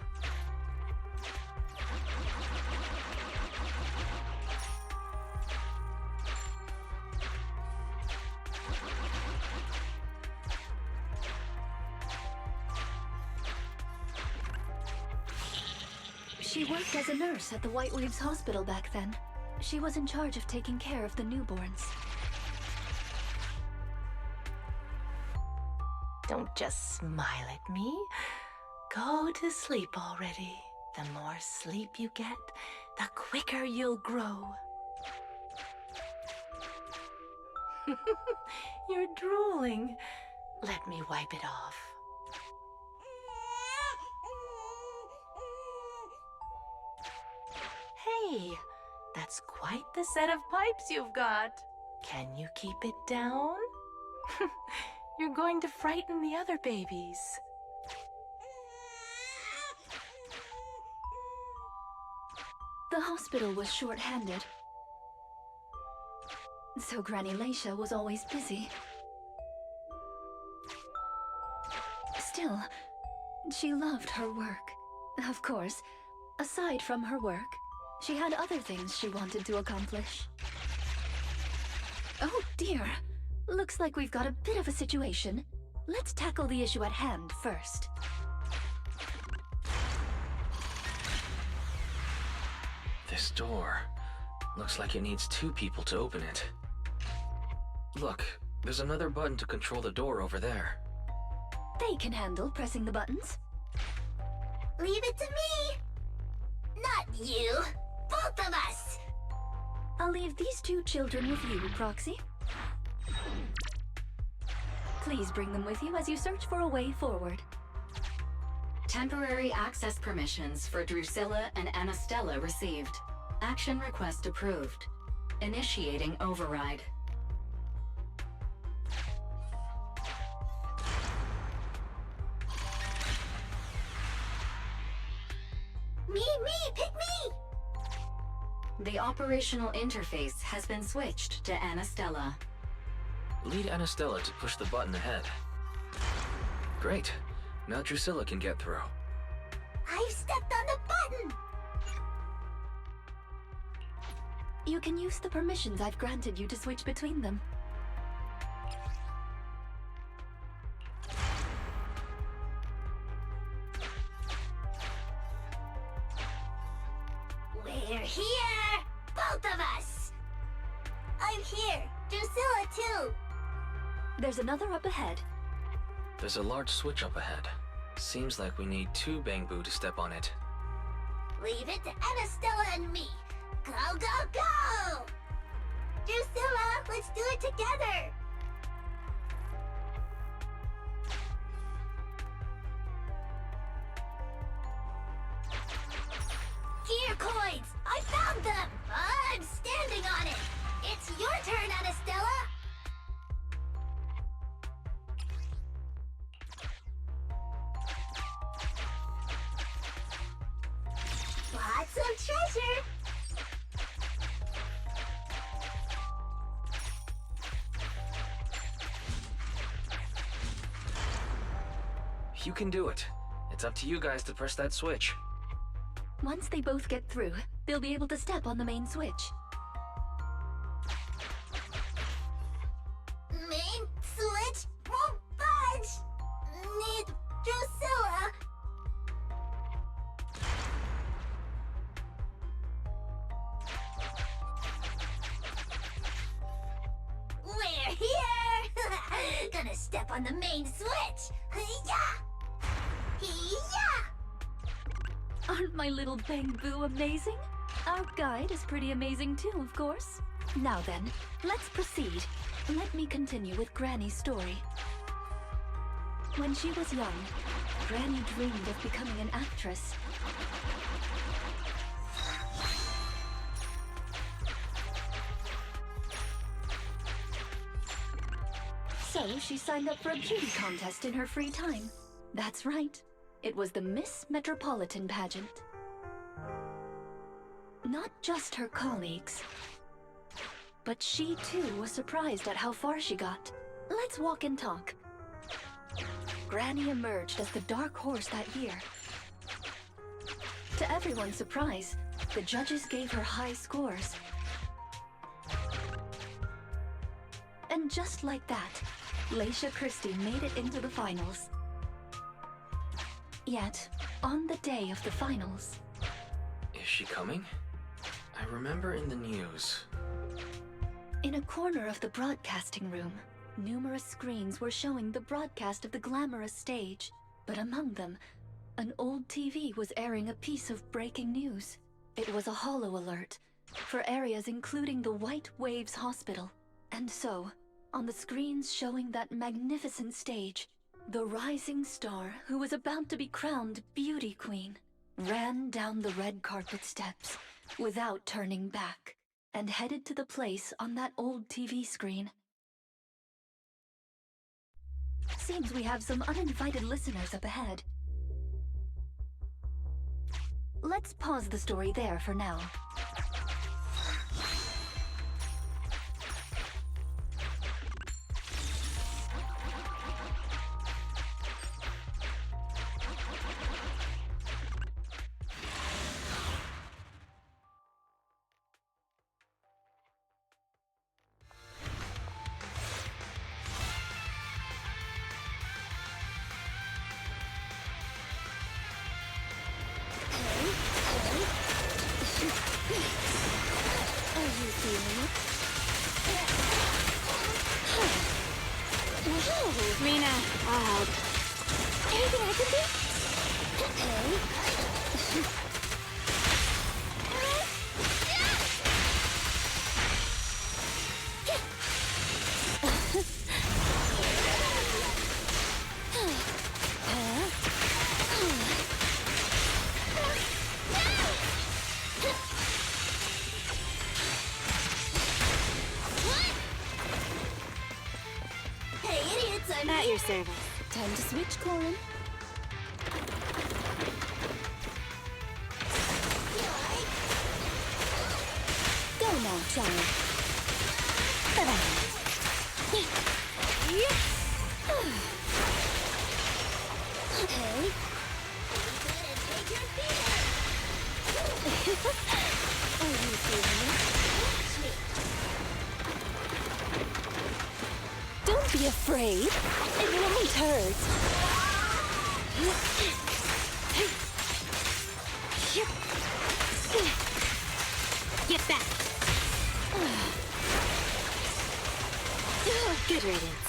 Speaker 4: She worked as a nurse at the White Waves Hospital back then. She was in charge of taking care of the newborns.
Speaker 5: Don't just smile at me. Go to sleep already. The more sleep you get, the quicker you'll grow. You're drooling. Let me wipe it off. Hey, that's quite the set of pipes you've got. Can you keep it down? You're going to frighten the other babies.
Speaker 4: The hospital was short-handed, so Granny Leisha was always busy. Still, she loved her work. Of course, aside from her work, she had other things she wanted to accomplish. Oh dear, looks like we've got a bit of a situation. Let's tackle the issue at hand first.
Speaker 8: This door looks like it needs 2 people to open it. Look, there's another button to control the door over there.
Speaker 4: They can handle pressing the buttons.
Speaker 3: Leave it to me! Not you! Both of us!
Speaker 4: I'll leave these 2 children with you, Proxy. Please bring them with you as you search for a way forward.
Speaker 7: Temporary access permissions for Drusilla and Anastella received. Action request approved. Initiating override.
Speaker 3: Me, pick me!
Speaker 7: The operational interface has been switched to Anastella.
Speaker 8: Lead Anastella to push the button ahead. Great. Now Drusilla can get through.
Speaker 3: I've stepped on the button!
Speaker 4: You can use the permissions I've granted you to switch between them.
Speaker 3: We're here! Both of us! I'm here! Drusilla too!
Speaker 4: There's another up ahead.
Speaker 8: There's a large switch up ahead. Seems like we need 2 Bangbu to step on it.
Speaker 3: Leave it to Anastella and me! Go, go, go! Drusilla, let's do it together! Gear coins! I found them! I'm standing on it! It's your turn, Anastella! Lots of treasure!
Speaker 8: You can do it. It's up to you guys to press that switch.
Speaker 4: Once they both get through, they'll be able to step on the main switch.
Speaker 3: Main switch won't budge! Need Drusilla! here! Gonna step on the main switch! Yeah! Yeah!
Speaker 4: Aren't my little Bang Boo amazing? Our guide is pretty amazing too, of course. Now then, let's proceed. Let me continue with Granny's story. When she was young, Granny dreamed of becoming an actress. So she signed up for a beauty contest in her free time. That's right. It was the Miss Metropolitan pageant. Not just her colleagues, but she too was surprised at how far she got. Let's walk and talk. Granny emerged as the dark horse that year. To everyone's surprise, the judges gave her high scores. And just like that, Leisha Christie made it into the finals. Yet, on the day of the finals...
Speaker 8: Is she coming? I remember in the news.
Speaker 4: In a corner of the broadcasting room, numerous screens were showing the broadcast of the glamorous stage. But among them, an old TV was airing a piece of breaking news. It was a holo alert for areas including the White Waves Hospital. And so, on the screens showing that magnificent stage, the rising star who was about to be crowned Beauty Queen ran down the red carpet steps without turning back and headed to the place on that old TV screen. Seems we have some uninvited listeners up ahead. Let's pause the story there for now.
Speaker 1: Rina, anything I can do? At your service. Time to switch, Corin. Go now, child. Okay. Are you feeling it? Don't be afraid. It won't hurt. Get back. Good riddance.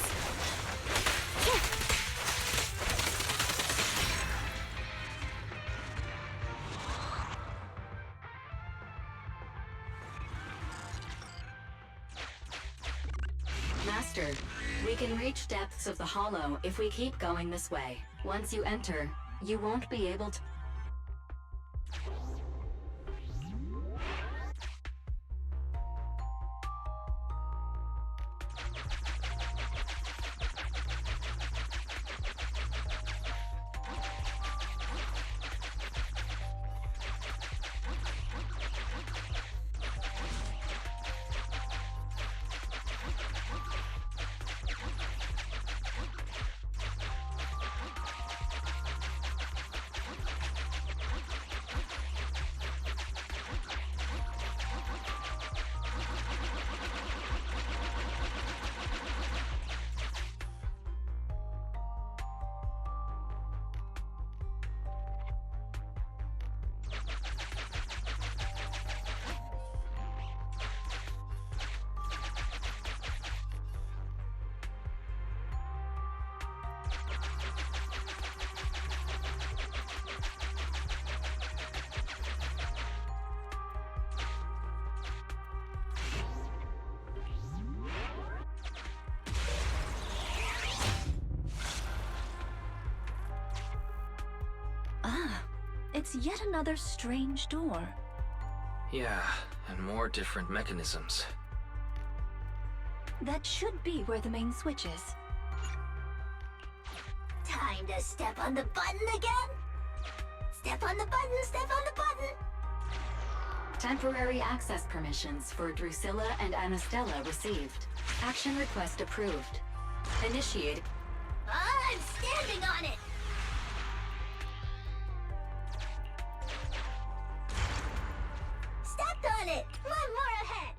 Speaker 7: Master, we can reach depths of the hollow if we keep going this way. Once you enter, you won't be able to...
Speaker 4: it's yet another strange door.
Speaker 8: Yeah, and more different mechanisms.
Speaker 4: That should be where the main switch is.
Speaker 3: Time to step on the button again? Step on the button, step on the button!
Speaker 7: Temporary access permissions for Drusilla and Anastella received. Action request approved. Initiate.
Speaker 3: I'm standing on it! Stepped on it! One more ahead!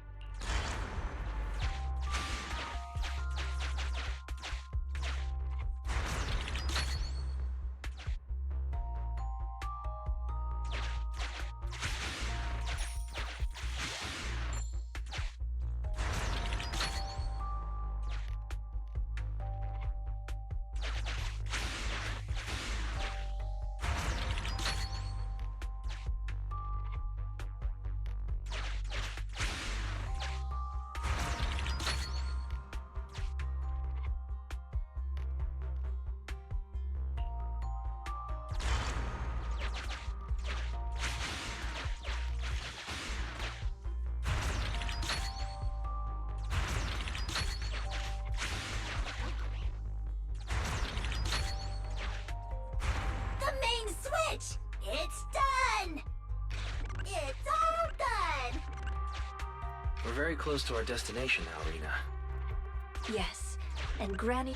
Speaker 3: It's done! It's all done!
Speaker 8: We're very close to our destination now, Rina.
Speaker 4: Yes, and Granny...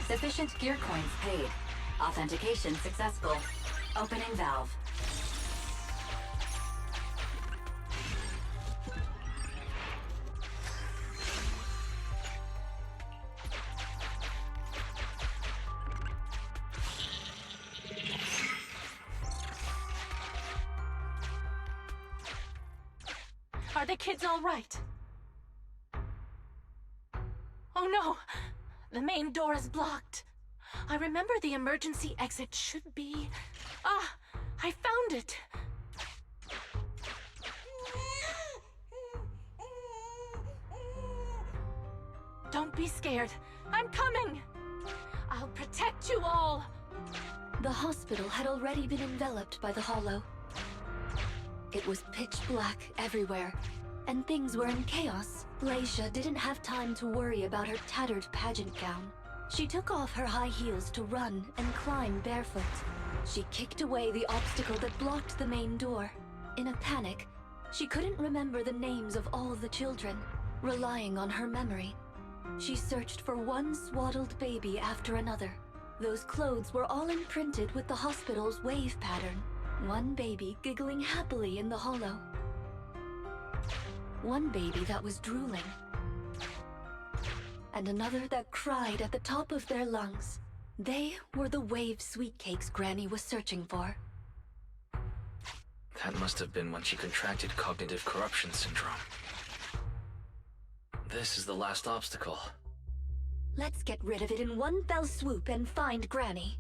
Speaker 7: Sufficient gear coins paid. Authentication successful. Opening valve.
Speaker 5: Are the kids all right? Oh no! The main door is blocked. I remember the emergency exit should be... Ah! I found it! Don't be scared. I'm coming! I'll protect you all!
Speaker 4: The hospital had already been enveloped by the hollow. It was pitch black everywhere, and things were in chaos. Leisha didn't have time to worry about her tattered pageant gown. She took off her high heels to run and climb barefoot. She kicked away the obstacle that blocked the main door. In a panic, she couldn't remember the names of all the children. Relying on her memory, she searched for one swaddled baby after another. Those clothes were all imprinted with the hospital's wave pattern. One baby giggling happily in the hollow. One baby that was drooling. And another that cried at the top of their lungs. They were the wave sweet cakes Granny was searching for.
Speaker 8: That must have been when she contracted cognitive corruption syndrome. This is the last obstacle.
Speaker 4: Let's get rid of it in one fell swoop and find Granny.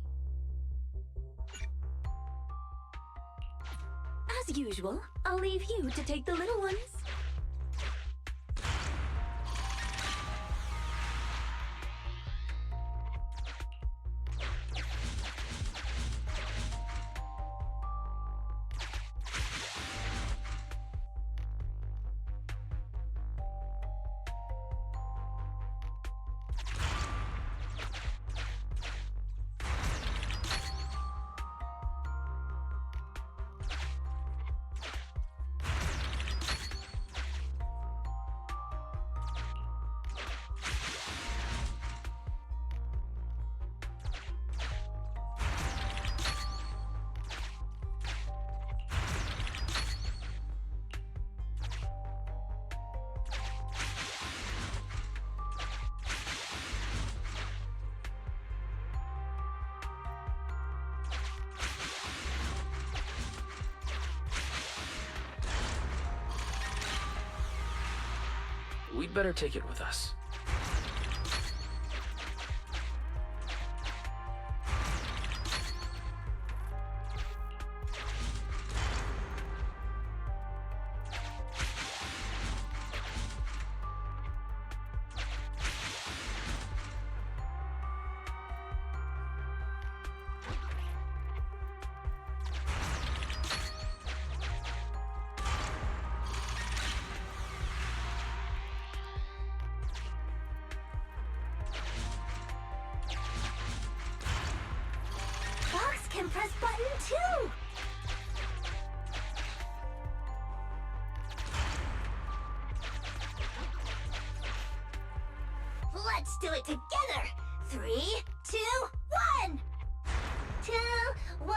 Speaker 4: As usual, I'll leave you to take the little ones.
Speaker 8: We'd better take it with us.
Speaker 5: press button too! Let's do it together! 3, 2, 1! 2, 1!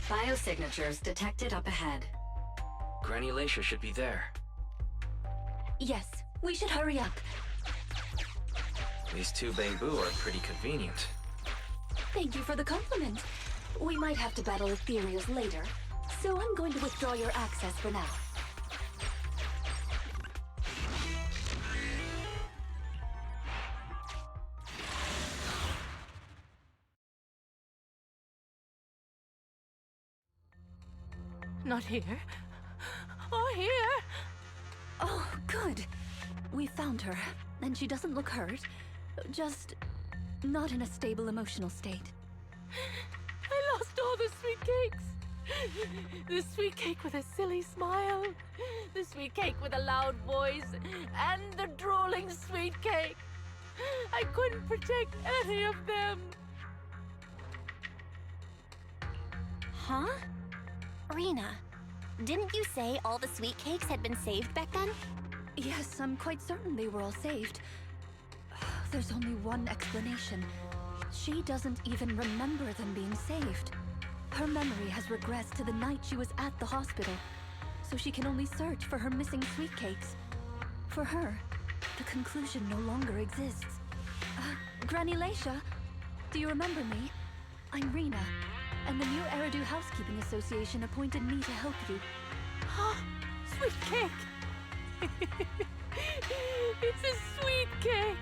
Speaker 7: Biosignatures detected up ahead.
Speaker 8: Granny Lacia should be there.
Speaker 4: Yes, we should hurry up.
Speaker 8: These two bamboo are pretty convenient.
Speaker 4: Thank you for the compliment. We might have to battle ethereals later, so I'm going to withdraw your access for now.
Speaker 5: Not here. Or here.
Speaker 4: Oh, good. We found her, and she doesn't look hurt. Just not in a stable emotional state.
Speaker 5: I lost all the sweet cakes. The sweet cake with a silly smile. The sweet cake with a loud voice. And the drooling sweet cake. I couldn't protect any of them.
Speaker 3: Huh? Rina, didn't you say all the sweet cakes had been saved back then?
Speaker 4: Yes, I'm quite certain they were all saved. There's only one explanation. She doesn't even remember them being saved. Her memory has regressed to the night she was at the hospital, so she can only search for her missing sweet cakes. For her, the conclusion no longer exists. Granny Lacia, do you remember me? I'm Rina, and the new Eridu Housekeeping Association appointed me to help you.
Speaker 5: Sweet cake. It's a sweet cake.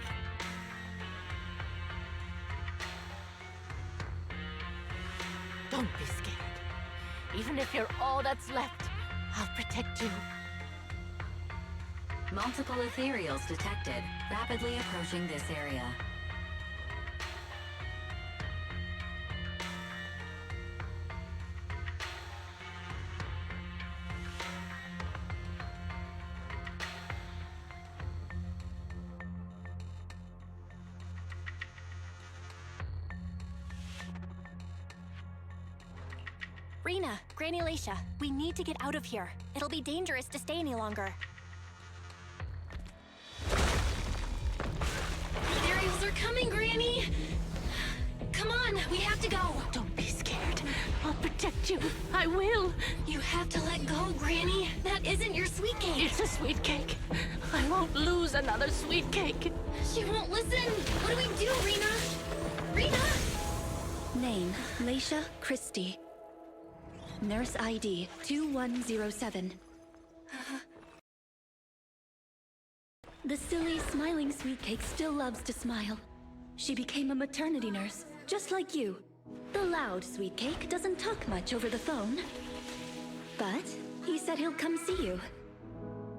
Speaker 5: Don't be scared. Even if you're all that's left, I'll protect you.
Speaker 7: Multiple ethereals detected, rapidly approaching this area.
Speaker 3: Rina, Granny Lacia, we need to get out of here. It'll be dangerous to stay any longer.
Speaker 1: Ethereals are coming, Granny! Come on, we have to go!
Speaker 5: Don't be scared. I'll protect you. I will.
Speaker 1: You have to let go, Granny. That isn't your sweet cake.
Speaker 5: It's a sweet cake. I won't lose another sweet cake.
Speaker 1: She won't listen. What do we do, Rina? Rina!
Speaker 4: Name, Lacia Christie. Nurse ID 2107. The silly, smiling sweet cake still loves to smile. She became a maternity nurse, just like you. The loud sweet cake doesn't talk much over the phone. But he said he'll come see you.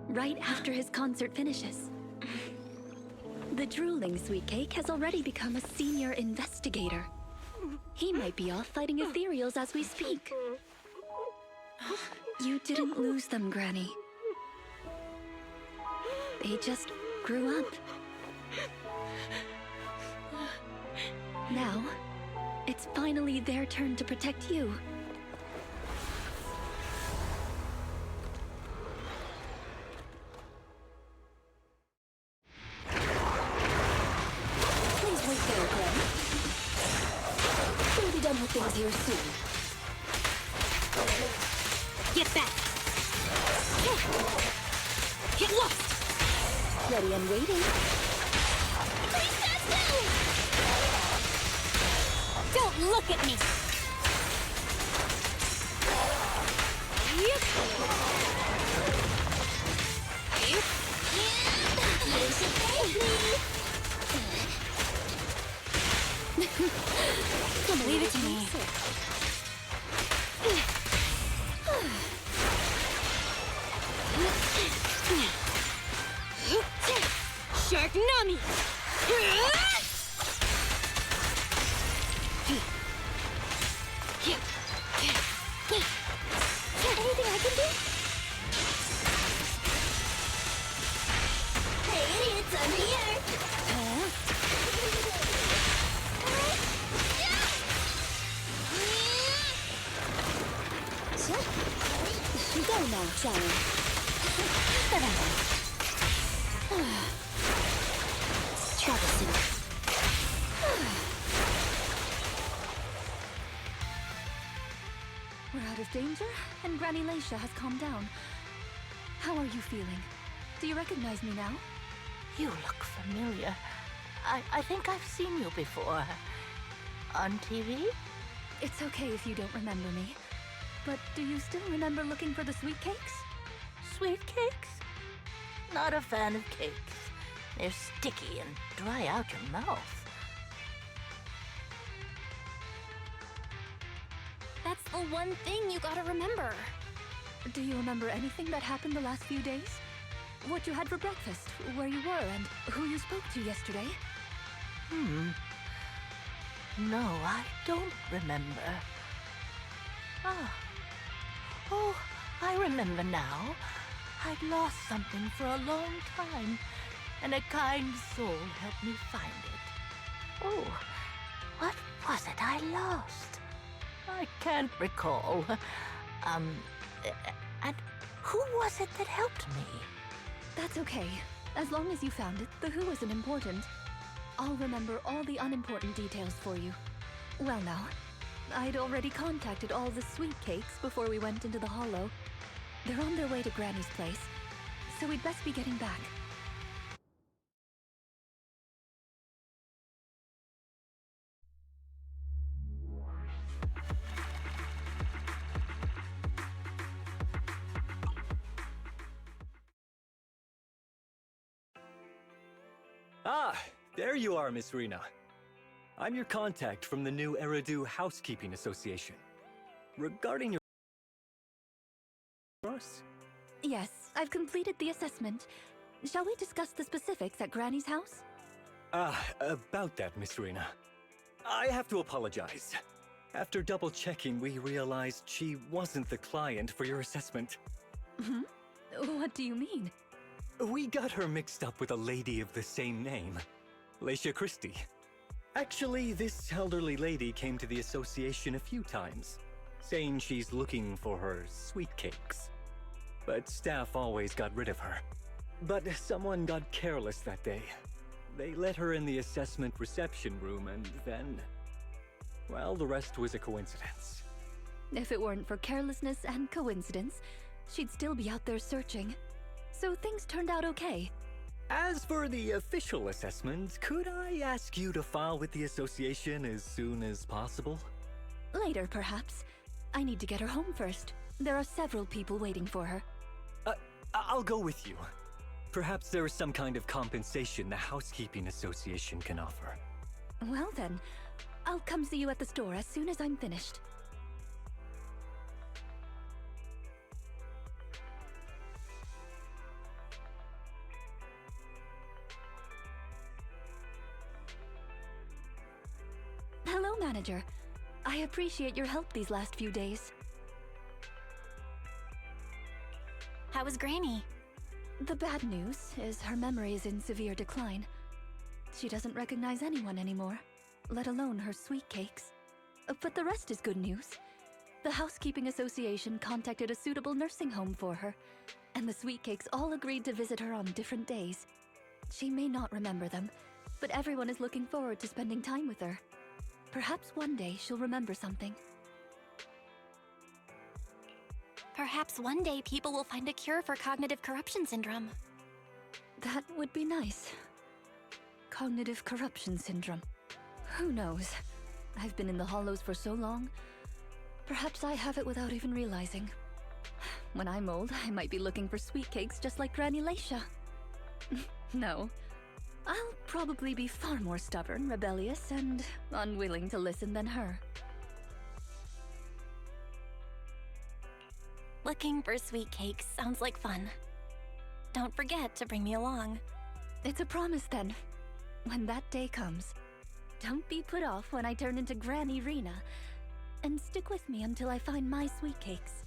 Speaker 4: Right after his concert finishes. The drooling sweet cake has already become a senior investigator. He might be off fighting ethereals as we speak. You didn't lose them, Granny. They just grew up. Now, it's finally their turn to protect you. Please wait there, Granny. We'll be done with things here soon.
Speaker 1: Get back! Get lost!
Speaker 4: Ready and waiting.
Speaker 1: Please stand still! Don't look at me! Yep. Yep. There's a baby! Come leave it to me. Shark Nami!
Speaker 3: Anything I can do?
Speaker 1: Hey, idiots, under here!
Speaker 3: Go now, shall we? Troublesome.
Speaker 4: We're out of danger, and Granny Leisha has calmed down. How are you feeling? Do you recognize me now?
Speaker 5: You look familiar. I think I've seen you before. On TV?
Speaker 4: It's okay if you don't remember me. But do you still remember looking for the sweet cakes?
Speaker 5: Sweet cakes? Not a fan of cakes. They're sticky and dry out your mouth.
Speaker 3: That's the one thing you gotta remember.
Speaker 4: Do you remember anything that happened the last few days? What you had for breakfast, where you were, and who you spoke to yesterday?
Speaker 5: No, I don't remember. Oh, I remember now. I'd lost something for a long time, and a kind soul helped me find it. Oh, what was it I lost? I can't recall. And who was it that helped me?
Speaker 4: That's okay. As long as you found it, the who isn't important. I'll remember all the unimportant details for you. Well now, I'd already contacted all the sweet cakes before we went into the hollow. They're on their way to Granny's place, so we'd best be getting back.
Speaker 9: Ah, there you are, Miss Rina. I'm your contact from the new Eridu Housekeeping Association. Regarding your...
Speaker 4: Yes, I've completed the assessment. Shall we discuss the specifics at Granny's house?
Speaker 9: About that, Miss Rina. I have to apologize. After double-checking, we realized she wasn't the client for your assessment.
Speaker 4: What do you mean?
Speaker 9: We got her mixed up with a lady of the same name, Leisha Christie. Actually, this elderly lady came to the association a few times, saying she's looking for her sweet cakes. But staff always got rid of her. But someone got careless that day. They let her in the assessment reception room and then... well, the rest was a coincidence.
Speaker 4: If it weren't for carelessness and coincidence, she'd still be out there searching. So things turned out okay.
Speaker 9: As for the official assessment, could I ask you to file with the association as soon as possible?
Speaker 4: Later, perhaps. I need to get her home first. There are several people waiting for her.
Speaker 9: I'll go with you. Perhaps there is some kind of compensation the Housekeeping Association can offer.
Speaker 4: Well then, I'll come see you at the store as soon as I'm finished. Hello, Manager. I appreciate your help these last few days.
Speaker 3: How was Granny?
Speaker 4: The bad news is her memory is in severe decline. She doesn't recognize anyone anymore, let alone her sweet cakes. But the rest is good news. The Housekeeping Association contacted a suitable nursing home for her, and the sweet cakes all agreed to visit her on different days. She may not remember them, but everyone is looking forward to spending time with her. Perhaps one day she'll remember something.
Speaker 3: Perhaps one day people will find a cure for cognitive corruption syndrome.
Speaker 4: That would be nice. Cognitive corruption syndrome. Who knows? I've been in the hollows for so long. Perhaps I have it without even realizing. When I'm old, I might be looking for sweet cakes just like Granny Leisha. No. I'll probably be far more stubborn, rebellious, and unwilling to listen than her.
Speaker 3: Looking for sweet cakes sounds like fun. Don't forget to bring me along.
Speaker 4: It's a promise then. When that day comes, don't be put off when I turn into Granny Rina, and stick with me until I find my sweet cakes.